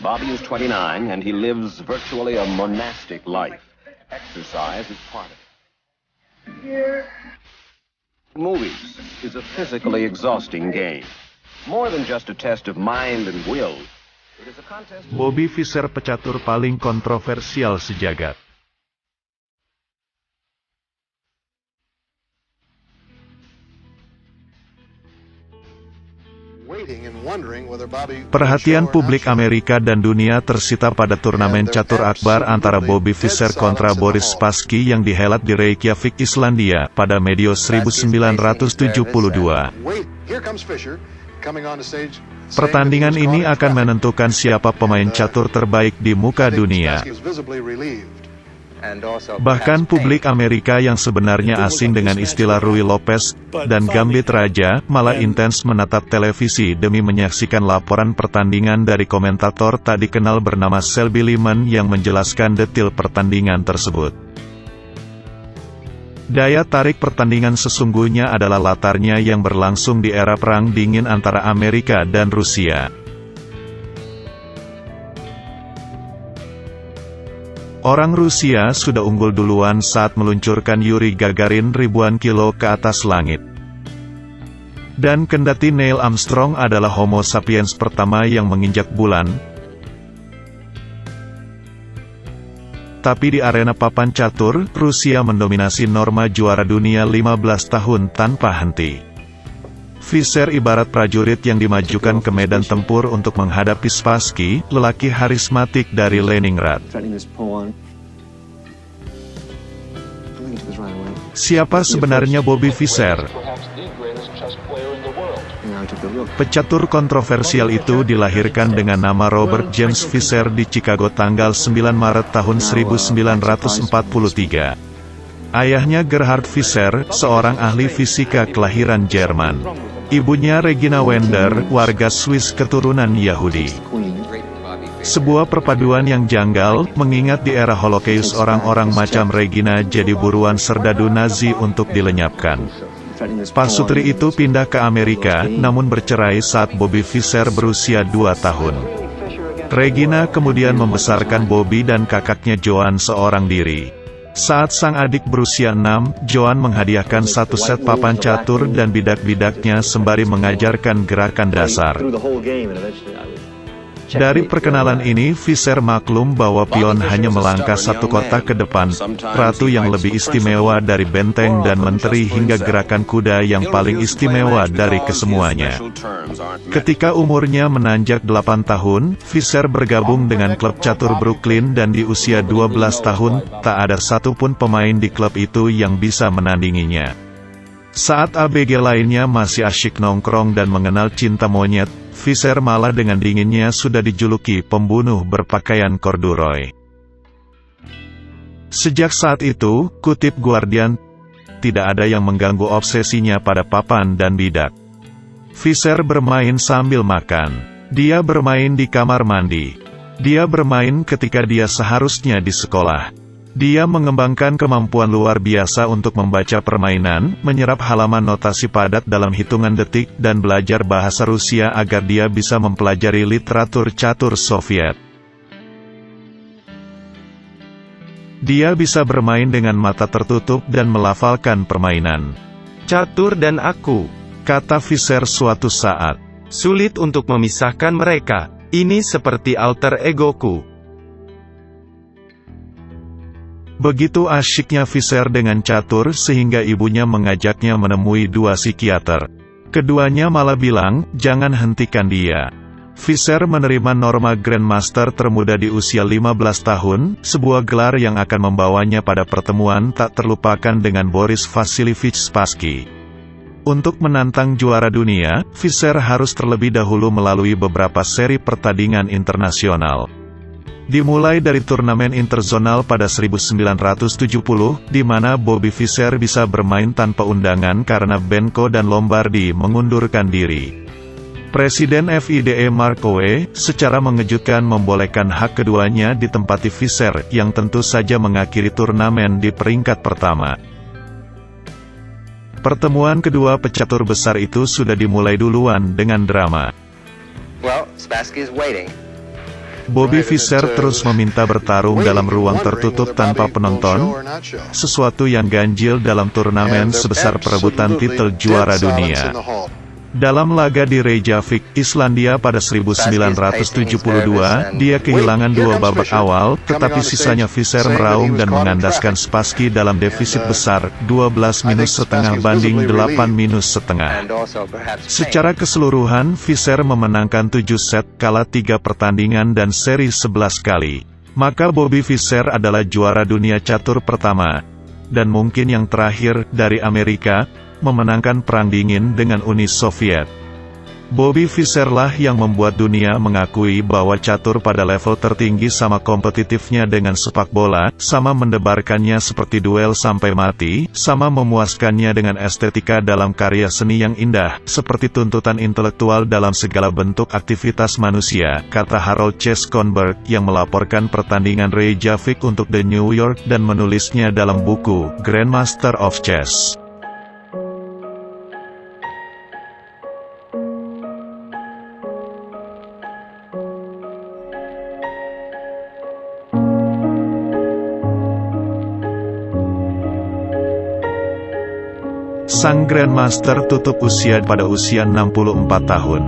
Bobby is 29 and he lives virtually a monastic life. Exercise is part of it. Movies is a physically exhausting game. More than just a test of mind and will. It is a contest. Bobby Fischer pecatur paling kontroversial sejagat. Perhatian publik Amerika dan dunia tersita pada turnamen catur akbar antara Bobby Fischer kontra Boris Spassky yang dihelat di Reykjavik, Islandia, pada medio 1972. Pertandingan ini akan menentukan siapa pemain catur terbaik di muka dunia. Bahkan publik Amerika yang sebenarnya asing dengan istilah Ruy Lopez dan Gambit Raja, malah intens menatap televisi demi menyaksikan laporan pertandingan dari komentator tak dikenal bernama Selby Lyman yang menjelaskan detil pertandingan tersebut. Daya tarik pertandingan sesungguhnya adalah latarnya yang berlangsung di era Perang Dingin antara Amerika dan Rusia. Orang Rusia sudah unggul duluan saat meluncurkan Yuri Gagarin ribuan kilo ke atas langit. Dan kendati Neil Armstrong adalah Homo sapiens pertama yang menginjak bulan, tapi di arena papan catur, Rusia mendominasi norma juara dunia 15 tahun tanpa henti. Fischer ibarat prajurit yang dimajukan ke medan tempur untuk menghadapi Spassky, lelaki harismatik dari Leningrad. Siapa sebenarnya Bobby Fischer? Pecatur kontroversial itu dilahirkan dengan nama Robert James Fischer di Chicago tanggal 9 Maret tahun 1943. Ayahnya Gerhard Fischer, seorang ahli fisika kelahiran Jerman. Ibunya Regina Wender, warga Swiss keturunan Yahudi. Sebuah perpaduan yang janggal, mengingat di era Holocaust orang-orang macam Regina jadi buruan serdadu Nazi untuk dilenyapkan. Pasutri itu pindah ke Amerika, namun bercerai saat Bobby Fischer berusia 2 tahun. Regina kemudian membesarkan Bobby dan kakaknya Joan seorang diri. Saat sang adik berusia 6, Joan menghadiahkan satu set papan catur dan bidak-bidaknya sembari mengajarkan gerakan dasar. Dari perkenalan ini, Fischer maklum bahwa pion hanya melangkah satu kotak ke depan, ratu yang lebih istimewa dari benteng dan menteri hingga gerakan kuda yang paling istimewa dari kesemuanya. Ketika umurnya menanjak 8 tahun, Fischer bergabung dengan klub catur Brooklyn dan di usia 12 tahun, tak ada satupun pemain di klub itu yang bisa menandinginya. Saat ABG lainnya masih asyik nongkrong dan mengenal cinta monyet, Fischer malah dengan dinginnya sudah dijuluki pembunuh berpakaian corduroy. Sejak saat itu, kutip Guardian, tidak ada yang mengganggu obsesinya pada papan dan bidak. Fischer bermain sambil makan. Dia bermain di kamar mandi. Dia bermain ketika dia seharusnya di sekolah. Dia mengembangkan kemampuan luar biasa untuk membaca permainan, menyerap halaman notasi padat dalam hitungan detik, dan belajar bahasa Rusia agar dia bisa mempelajari literatur catur Soviet. Dia bisa bermain dengan mata tertutup dan melafalkan permainan. Catur dan aku, kata Fischer suatu saat. Sulit untuk memisahkan mereka. Ini seperti alter egoku. Begitu asyiknya Fischer dengan catur sehingga ibunya mengajaknya menemui 2 psikiater. Keduanya malah bilang, jangan hentikan dia. Fischer menerima norma Grandmaster termuda di usia 15 tahun, sebuah gelar yang akan membawanya pada pertemuan tak terlupakan dengan Boris Vasilyevich Spassky. Untuk menantang juara dunia, Fischer harus terlebih dahulu melalui beberapa seri pertandingan internasional. Dimulai dari turnamen interzonal pada 1970, di mana Bobby Fischer bisa bermain tanpa undangan karena Benko dan Lombardi mengundurkan diri. Presiden FIDE Mark Owe, secara mengejutkan membolehkan hak keduanya ditempati Fischer, yang tentu saja mengakhiri turnamen di peringkat pertama. Pertemuan kedua pecatur besar itu sudah dimulai duluan dengan drama. Well, Spassky is waiting. Bobby Fischer terus meminta bertarung dalam ruang tertutup tanpa penonton, sesuatu yang ganjil dalam turnamen sebesar perebutan titel juara dunia. Dalam laga di Reykjavik, Islandia pada 1972, dia kehilangan 2 babak awal, tetapi sisanya Fischer meraung dan mengandaskan Spassky dalam defisit besar, 12,5 banding 8,5. Secara keseluruhan, Fischer memenangkan 7 set, kalah 3 pertandingan dan seri 11 kali. Maka Bobby Fischer adalah juara dunia catur pertama, dan mungkin yang terakhir, dari Amerika, memenangkan Perang Dingin dengan Uni Soviet. Bobby Fischer lah yang membuat dunia mengakui bahwa catur pada level tertinggi sama kompetitifnya dengan sepak bola, sama mendebarkannya seperti duel sampai mati, sama memuaskannya dengan estetika dalam karya seni yang indah, seperti tuntutan intelektual dalam segala bentuk aktivitas manusia, kata Harold C. Schonberg yang melaporkan pertandingan Reykjavik untuk The New York dan menulisnya dalam buku Grandmaster of Chess. Sang Grandmaster tutup usia pada usia 64 tahun.